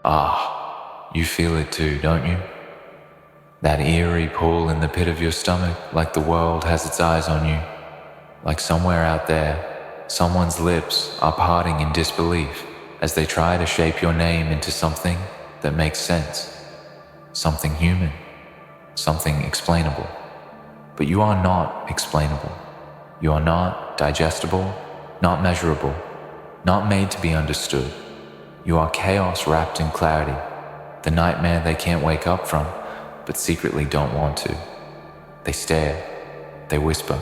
Ah, you feel it too, don't you? That eerie pull in the pit of your stomach, like the world has its eyes on you. Like somewhere out there, someone's lips are parting in disbelief as they try to shape your name into something that makes sense. Something human, something explainable. But you are not explainable. You are not digestible, not measurable, not made to be understood. You are chaos wrapped in clarity, the nightmare they can't wake up from, but secretly don't want to. They stare, they whisper.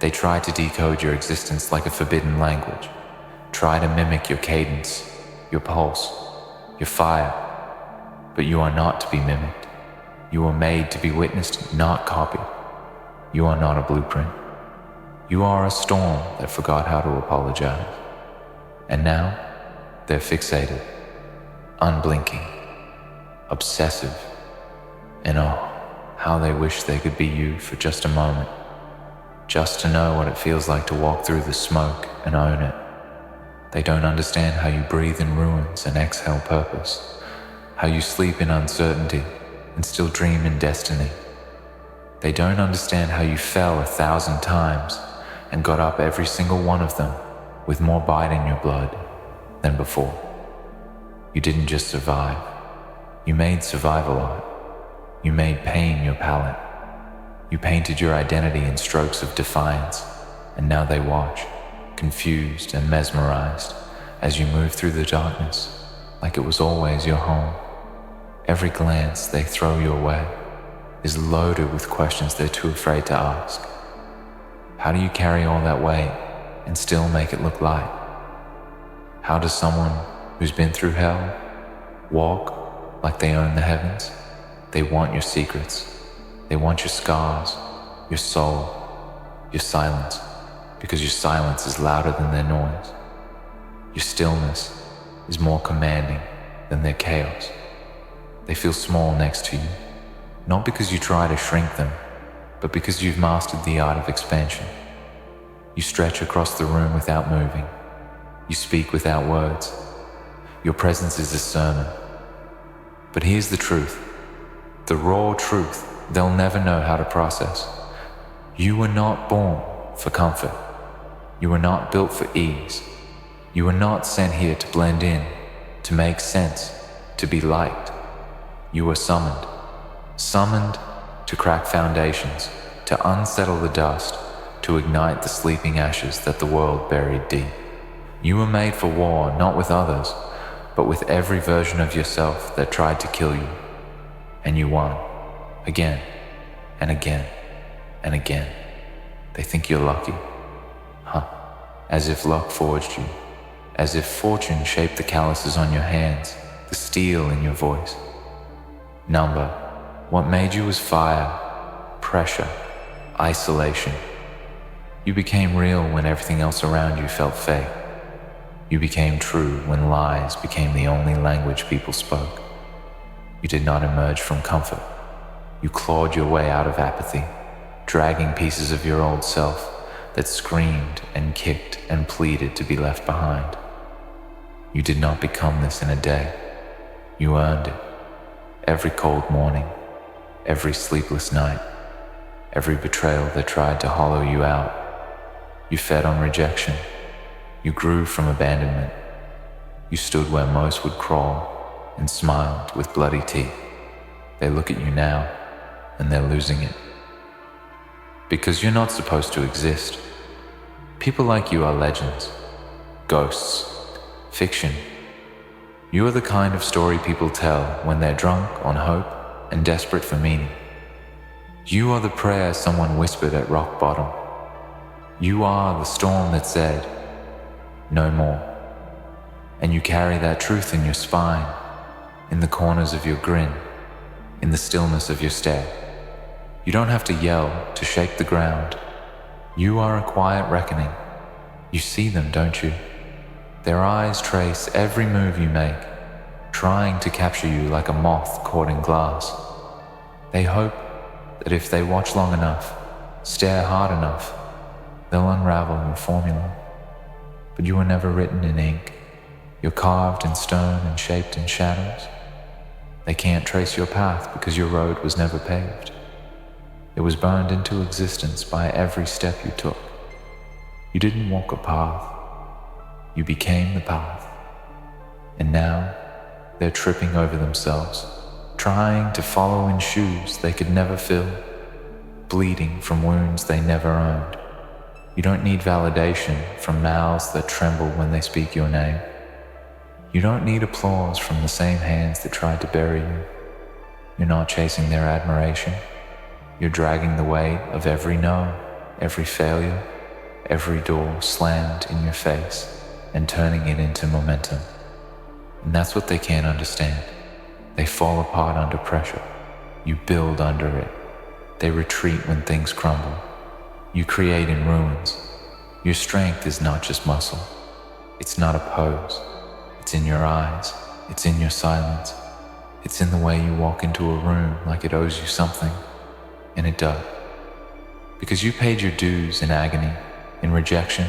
They try to decode your existence like a forbidden language. Try to mimic your cadence, your pulse, your fire. But you are not to be mimicked. You are made to be witnessed, not copied. You are not a blueprint. You are a storm that forgot how to apologize. And now, they're fixated, unblinking, obsessive, and oh, how they wish they could be you for just a moment. Just to know what it feels like to walk through the smoke and own it. They don't understand how you breathe in ruins and exhale purpose, how you sleep in uncertainty and still dream in destiny. They don't understand how you fell 1,000 times and got up every single one of them with more bite in your blood than before. You didn't just survive. You made survival art. You made pain your palette. You painted your identity in strokes of defiance, and now they watch, confused and mesmerized, as you move through the darkness, like it was always your home. Every glance they throw your way is loaded with questions they're too afraid to ask. How do you carry all that weight and still make it look light? How does someone who's been through hell walk like they own the heavens? They want your secrets. They want your scars, your soul, your silence, because your silence is louder than their noise. Your stillness is more commanding than their chaos. They feel small next to you, not because you try to shrink them, but because you've mastered the art of expansion. You stretch across the room without moving. You speak without words. Your presence is a sermon. But here's the truth, the raw truth they'll never know how to process. You were not born for comfort. You were not built for ease. You were not sent here to blend in, to make sense, to be liked. You were summoned to crack foundations, to unsettle the dust, to ignite the sleeping ashes that the world buried deep. You were made for war, not with others, but with every version of yourself that tried to kill you. And you won. Again, and again, and again. They think you're lucky. Huh. As if luck forged you. As if fortune shaped the calluses on your hands, the steel in your voice. Number, what made you was fire, pressure, isolation. You became real when everything else around you felt fake. You became true when lies became the only language people spoke. You did not emerge from comfort. You clawed your way out of apathy, dragging pieces of your old self that screamed and kicked and pleaded to be left behind. You did not become this in a day. You earned it. Every cold morning, every sleepless night, every betrayal that tried to hollow you out. You fed on rejection. You grew from abandonment. You stood where most would crawl and smiled with bloody teeth. They look at you now, and they're losing it. Because you're not supposed to exist. People like you are legends, ghosts, fiction. You are the kind of story people tell when they're drunk on hope and desperate for meaning. You are the prayer someone whispered at rock bottom. You are the storm that said, no more. And you carry that truth in your spine, in the corners of your grin, in the stillness of your stare. You don't have to yell to shake the ground. You are a quiet reckoning. You see them, don't you? Their eyes trace every move you make, trying to capture you like a moth caught in glass. They hope that if they watch long enough, stare hard enough, they'll unravel your formula. But you were never written in ink. You're carved in stone and shaped in shadows. They can't trace your path because your road was never paved. It was burned into existence by every step you took. You didn't walk a path. You became the path. And now they're tripping over themselves, trying to follow in shoes they could never fill, bleeding from wounds they never owned. You don't need validation from mouths that tremble when they speak your name. You don't need applause from the same hands that tried to bury you. You're not chasing their admiration. You're dragging the weight of every no, every failure, every door slammed in your face and turning it into momentum. And that's what they can't understand. They fall apart under pressure. You build under it. They retreat when things crumble. You create in ruins. Your strength is not just muscle. It's not a pose. It's in your eyes. It's in your silence. It's in the way you walk into a room like it owes you something. And it does. Because you paid your dues in agony, in rejection,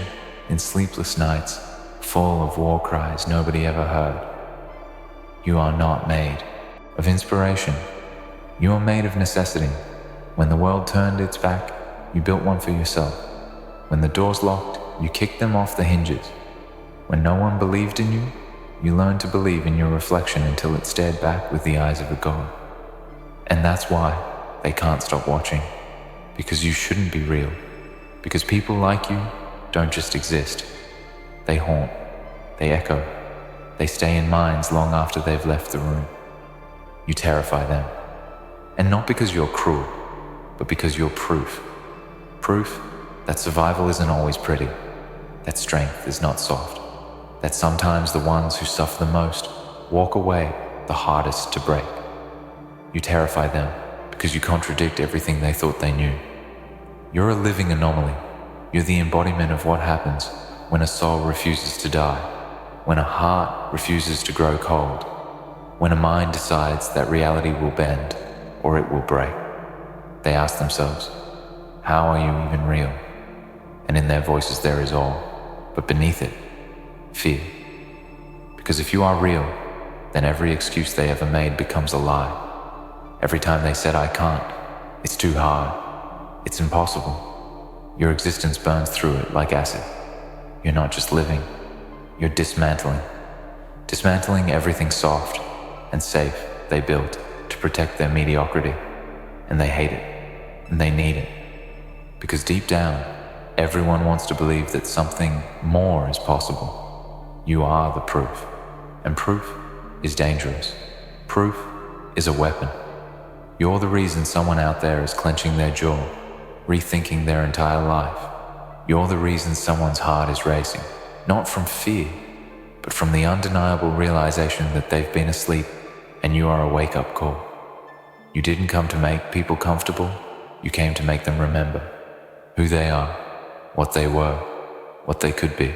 in sleepless nights, full of war cries nobody ever heard. You are not made of inspiration. You are made of necessity. When the world turned its back, you built one for yourself. When the doors locked, you kicked them off the hinges. When no one believed in you, you learned to believe in your reflection until it stared back with the eyes of a god. And that's why they can't stop watching. Because you shouldn't be real. Because people like you don't just exist. They haunt. They echo. They stay in minds long after they've left the room. You terrify them. And not because you're cruel, but because you're proof. Proof that survival isn't always pretty, that strength is not soft, that sometimes the ones who suffer the most walk away the hardest to break. You terrify them because you contradict everything they thought they knew. You're a living anomaly. You're the embodiment of what happens when a soul refuses to die, when a heart refuses to grow cold, when a mind decides that reality will bend or it will break. They ask themselves, how are you even real? And in their voices there is awe, but beneath it, fear. Because if you are real, then every excuse they ever made becomes a lie. Every time they said, I can't, it's too hard, it's impossible, your existence burns through it like acid. You're not just living, you're dismantling. Dismantling everything soft and safe they built to protect their mediocrity. And they hate it, and they need it. Because deep down, everyone wants to believe that something more is possible. You are the proof. And proof is dangerous. Proof is a weapon. You're the reason someone out there is clenching their jaw, rethinking their entire life. You're the reason someone's heart is racing, not from fear, but from the undeniable realization that they've been asleep and you are a wake-up call. You didn't come to make people comfortable, you came to make them remember who they are, what they were, what they could be.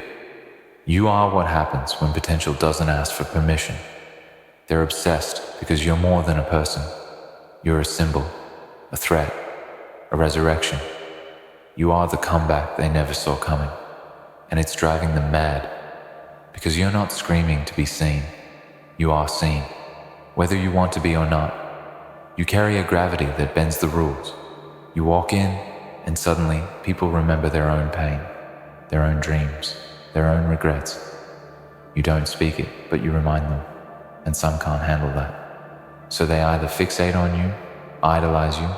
You are what happens when potential doesn't ask for permission. They're obsessed because you're more than a person. You're a symbol, a threat, a resurrection. You are the comeback they never saw coming, and it's driving them mad. Because you're not screaming to be seen, you are seen, whether you want to be or not. You carry a gravity that bends the rules. You walk in, and suddenly people remember their own pain, their own dreams, their own regrets. You don't speak it, but you remind them, and some can't handle that. So they either fixate on you, idolize you,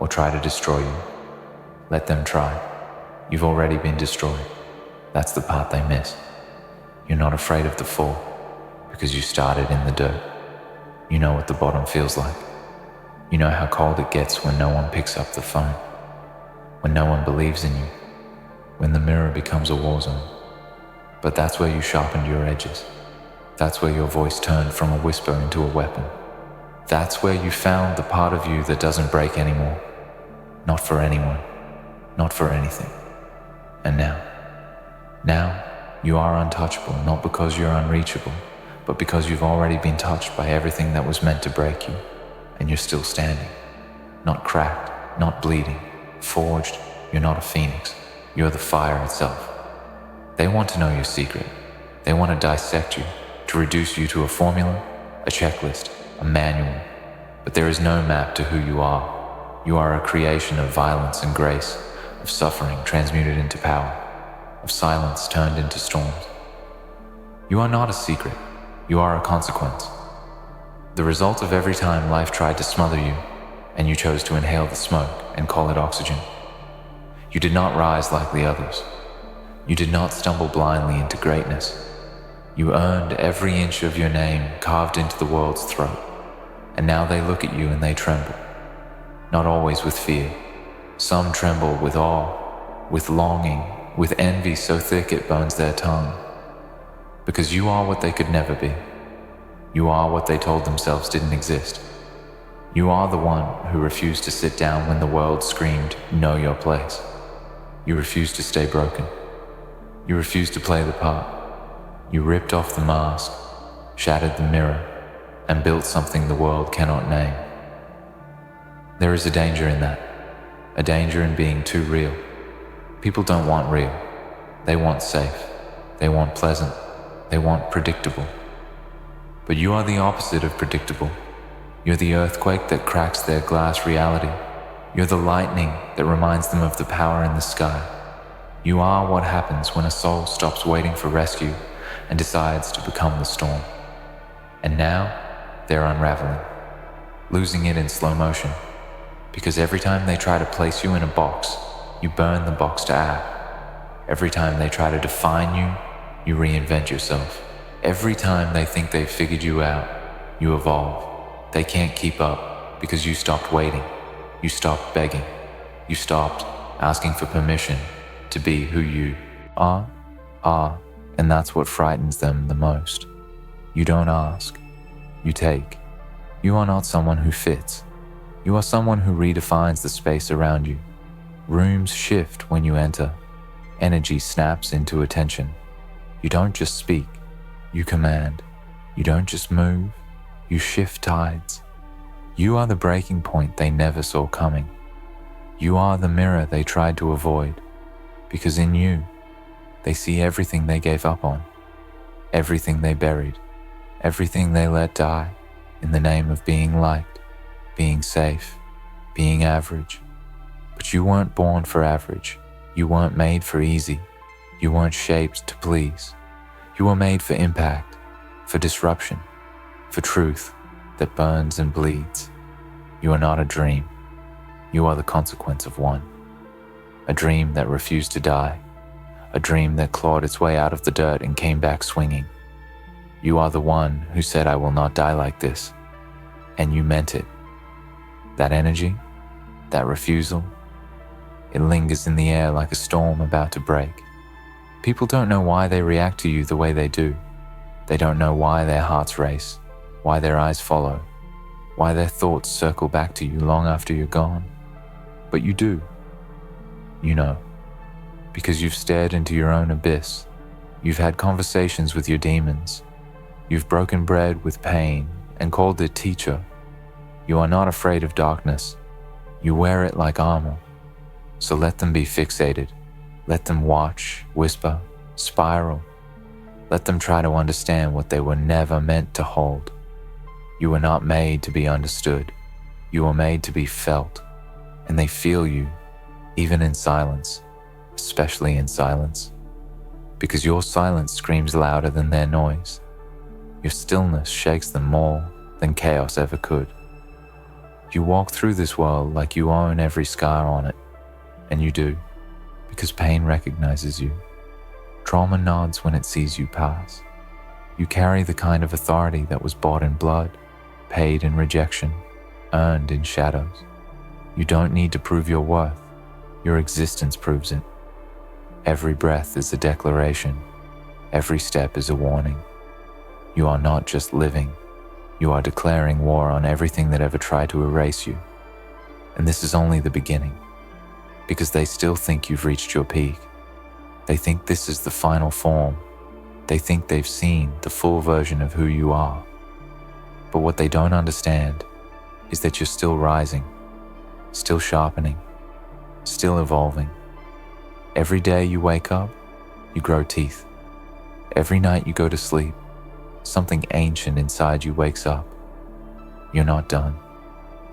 or try to destroy you. Let them try. You've already been destroyed. That's the part they miss. You're not afraid of the fall, because you started in the dirt. You know what the bottom feels like. You know how cold it gets when no one picks up the phone, when no one believes in you, when the mirror becomes a war zone. But that's where you sharpened your edges. That's where your voice turned from a whisper into a weapon. That's where you found the part of you that doesn't break anymore. Not for anyone, not for anything. And now you are untouchable, not because you're unreachable, but because you've already been touched by everything that was meant to break you, and you're still standing. Not cracked, not bleeding, forged. You're not a phoenix. You're the fire itself. They want to know your secret. They want to dissect you. to reduce you to a formula, a checklist, a manual. But there is no map to who you are. You are a creation of violence and grace, of suffering transmuted into power, of silence turned into storms. You are not a secret. You are a consequence. The result of every time life tried to smother you, and you chose to inhale the smoke and call it oxygen. You did not rise like the others. You did not stumble blindly into greatness. You earned every inch of your name carved into the world's throat, and now they look at you and they tremble. Not always with fear. Some tremble with awe, with longing, with envy so thick it burns their tongue. Because you are what they could never be. You are what they told themselves didn't exist. You are the one who refused to sit down when the world screamed, "Know your place." You refused to stay broken. You refused to play the part. You ripped off the mask, shattered the mirror, and built something the world cannot name. There is a danger in that, a danger in being too real. People don't want real. They want safe. They want pleasant. They want predictable. But you are the opposite of predictable. You're the earthquake that cracks their glass reality. You're the lightning that reminds them of the power in the sky. You are what happens when a soul stops waiting for rescue and decides to become the storm. And now, they're unraveling, losing it in slow motion, because every time they try to place you in a box, you burn the box to ash. Every time they try to define you, you reinvent yourself. Every time they think they've figured you out, you evolve. They can't keep up because you stopped waiting. You stopped begging. You stopped asking for permission to be who you are, and that's what frightens them the most. You don't ask, you take. You are not someone who fits. You are someone who redefines the space around you. Rooms shift when you enter. Energy snaps into attention. You don't just speak, you command. You don't just move, you shift tides. You are the breaking point they never saw coming. You are the mirror they tried to avoid, because in you, they see everything they gave up on, everything they buried, everything they let die in the name of being liked, being safe, being average. But you weren't born for average. You weren't made for easy. You weren't shaped to please. You were made for impact, for disruption, for truth that burns and bleeds. You are not a dream. You are the consequence of one. A dream that refused to die. A dream that clawed its way out of the dirt and came back swinging. You are the one who said, "I will not die like this." And you meant it. That energy, that refusal, it lingers in the air like a storm about to break. People don't know why they react to you the way they do. They don't know why their hearts race, why their eyes follow, why their thoughts circle back to you long after you're gone. But you do. You know. Because you've stared into your own abyss. You've had conversations with your demons. You've broken bread with pain and called it teacher. You are not afraid of darkness. You wear it like armor. So let them be fixated. Let them watch, whisper, spiral. Let them try to understand what they were never meant to hold. You were not made to be understood. You were made to be felt. And they feel you, even in silence, especially in silence. Because your silence screams louder than their noise. Your stillness shakes them more than chaos ever could. You walk through this world like you own every scar on it. And you do, because pain recognizes you. Trauma nods when it sees you pass. You carry the kind of authority that was bought in blood, paid in rejection, earned in shadows. You don't need to prove your worth. Your existence proves it. Every breath is a declaration. Every step is a warning. You are not just living. You are declaring war on everything that ever tried to erase you. And this is only the beginning. Because they still think you've reached your peak. They think this is the final form. They think they've seen the full version of who you are. But what they don't understand is that you're still rising, still sharpening, still evolving. Every day you wake up, you grow teeth. Every night you go to sleep, Something ancient inside you wakes up. You're not done.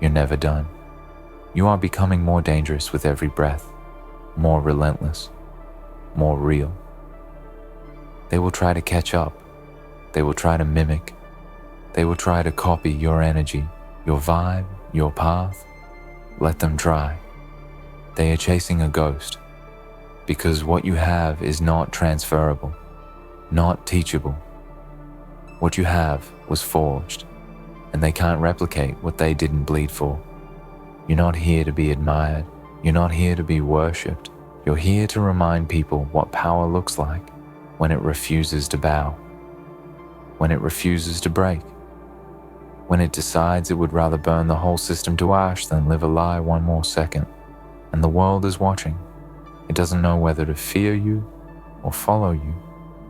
You're never done. You are becoming more dangerous with every breath, more relentless, more real. They will try to catch up. They will try to mimic. They will try to copy your energy, your vibe, your path. Let them try. They are chasing a ghost, because what you have is not transferable, not teachable. What you have was forged, and they can't replicate what they didn't bleed for. You're not here to be admired. You're not here to be worshipped. You're here to remind people what power looks like when it refuses to bow, when it refuses to break, when it decides it would rather burn the whole system to ash than live a lie one more second. And the world is watching. It doesn't know whether to fear you or follow you,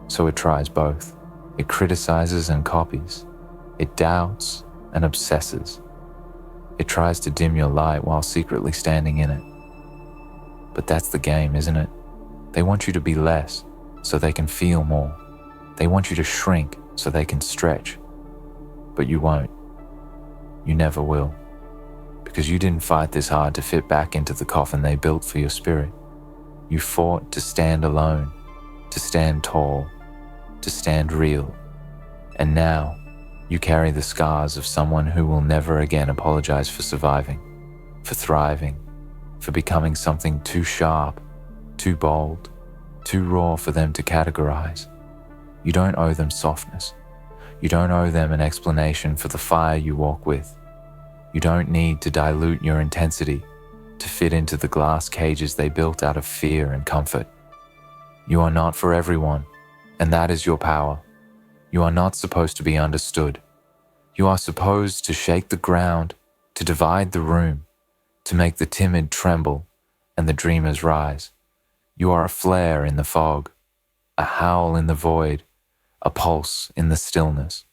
so it tries both. It criticizes and copies. It doubts and obsesses. It tries to dim your light while secretly standing in it. But that's the game, isn't it? They want you to be less so they can feel more. They want you to shrink so they can stretch. But you won't. You never will. Because you didn't fight this hard to fit back into the coffin they built for your spirit. You fought to stand alone, to stand tall, to stand real. And now, you carry the scars of someone who will never again apologize for surviving, for thriving, for becoming something too sharp, too bold, too raw for them to categorize. You don't owe them softness. You don't owe them an explanation for the fire you walk with. You don't need to dilute your intensity to fit into the glass cages they built out of fear and comfort. You are not for everyone, and that is your power. You are not supposed to be understood. You are supposed to shake the ground, to divide the room, to make the timid tremble and the dreamers rise. You are a flare in the fog, a howl in the void, a pulse in the stillness.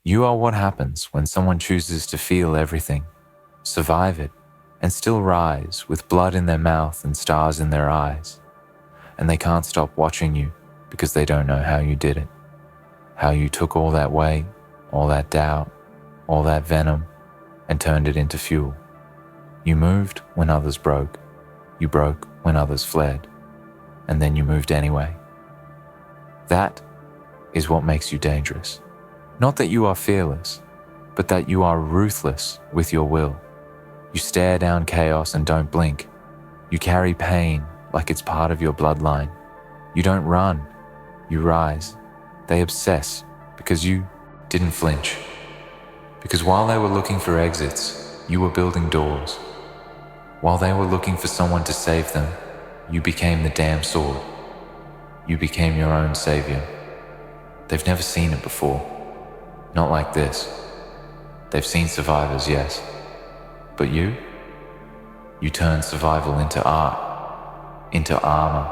You are what happens when someone chooses to feel everything, survive it, and still rise with blood in their mouth and stars in their eyes. And they can't stop watching you because they don't know how you did it, how you took all that weight, all that doubt, all that venom, and turned it into fuel. You moved when others broke. You broke when others fled. And then you moved anyway. That is what makes you dangerous. Not that you are fearless, but that you are ruthless with your will. You stare down chaos and don't blink. You carry pain like it's part of your bloodline. You don't run, you rise. They obsess because you didn't flinch. Because while they were looking for exits, you were building doors. While they were looking for someone to save them, you became the damn sword. You became your own savior. They've never seen it before. Not like this. They've seen survivors, yes. But you turned survival into art, into armor,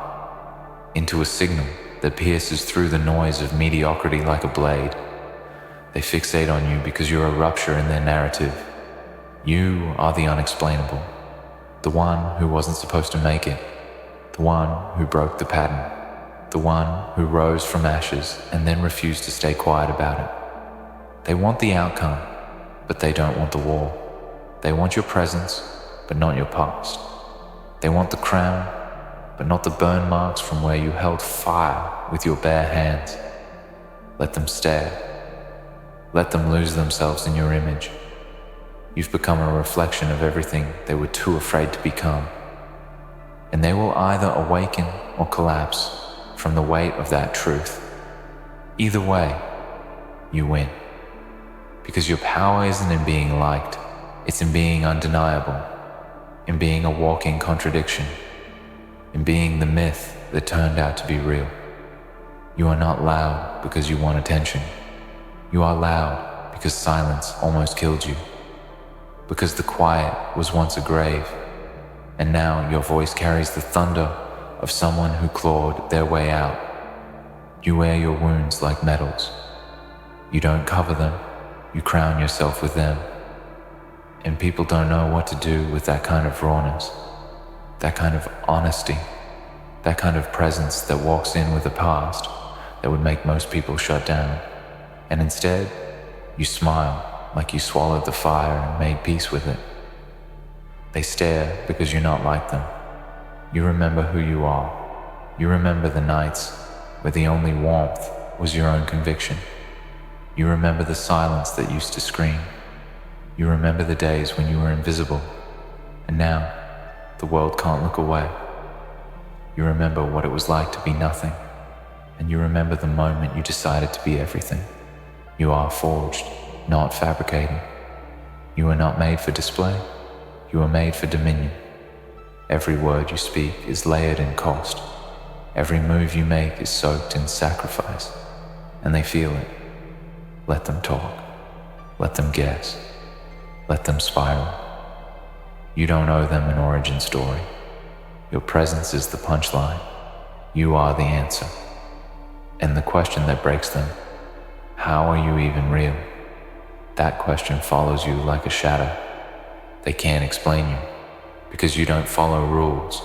into a signal that pierces through the noise of mediocrity like a blade. They fixate on you because you're a rupture in their narrative. You are the unexplainable, the one who wasn't supposed to make it, the one who broke the pattern, the one who rose from ashes and then refused to stay quiet about it. They want the outcome, but they don't want the war. They want your presence, but not your past. They want the crown, but not the burn marks from where you held fire with your bare hands. Let them stare. Let them lose themselves in your image. You've become a reflection of everything they were too afraid to become. And they will either awaken or collapse from the weight of that truth. Either way, you win. Because your power isn't in being liked, it's in being undeniable, in being a walking contradiction, in being the myth that turned out to be real. You are not loud because you want attention. You are loud because silence almost killed you. Because the quiet was once a grave, and now your voice carries the thunder of someone who clawed their way out. You wear your wounds like medals. You don't cover them. You crown yourself with them. And people don't know what to do with that kind of rawness, that kind of honesty, that kind of presence that walks in with a past that would make most people shut down. And instead, you smile like you swallowed the fire and made peace with it. They stare because you're not like them. You remember who you are. You remember the nights where the only warmth was your own conviction. You remember the silence that used to scream. You remember the days when you were invisible, and now the world can't look away. You remember what it was like to be nothing, and you remember the moment you decided to be everything. You are forged, not fabricated. You are not made for display. You are made for dominion. Every word you speak is layered in cost. Every move you make is soaked in sacrifice, and they feel it. Let them talk. Let them guess. Let them spiral. You don't owe them an origin story. Your presence is the punchline. You are the answer. And the question that breaks them, how are you even real? That question follows you like a shadow. They can't explain you, because you don't follow rules.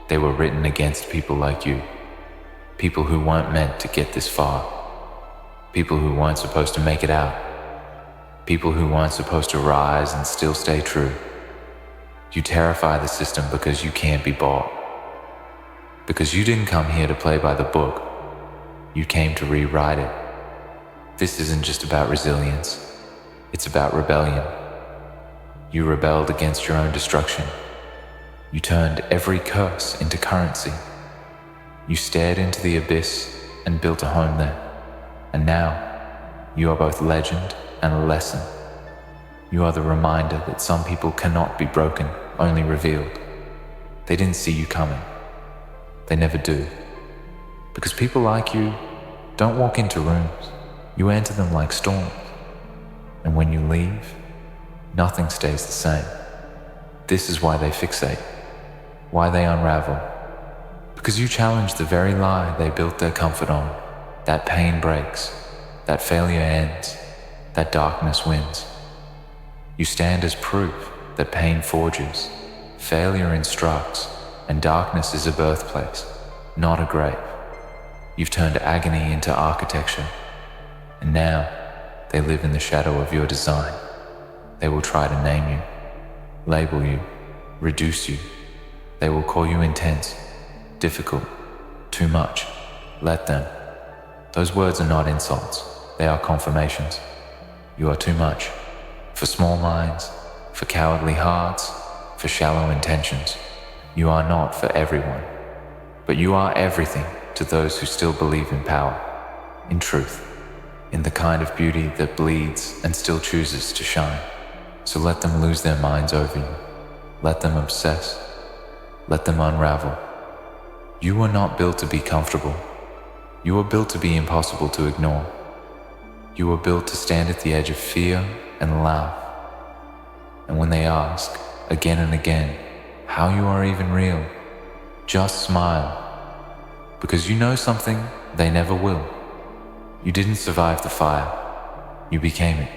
They were written against people like you. People who weren't meant to get this far. People who weren't supposed to make it out. People who weren't supposed to rise and still stay true. You terrify the system because you can't be bought. Because you didn't come here to play by the book. You came to rewrite it. This isn't just about resilience. It's about rebellion. You rebelled against your own destruction. You turned every curse into currency. You stared into the abyss and built a home there. And now, you are both legend and a lesson. You are the reminder that some people cannot be broken, only revealed. They didn't see you coming. They never do. Because people like you don't walk into rooms. You enter them like storms. And when you leave, nothing stays the same. This is why they fixate, why they unravel. Because you challenge the very lie they built their comfort on. That pain breaks, that failure ends, that darkness wins. You stand as proof that pain forges, failure instructs, and darkness is a birthplace, not a grave. You've turned agony into architecture, and now they live in the shadow of your design. They will try to name you, label you, reduce you. They will call you intense, difficult, too much. Let them. Those words are not insults, they are confirmations. You are too much. For small minds, for cowardly hearts, for shallow intentions. You are not for everyone. But you are everything to those who still believe in power, in truth, in the kind of beauty that bleeds and still chooses to shine. So let them lose their minds over you. Let them obsess. Let them unravel. You were not built to be comfortable. You were built to be impossible to ignore. You were built to stand at the edge of fear and laugh. And when they ask, again and again, how you are even real, just smile. Because you know something they never will. You didn't survive the fire. You became it.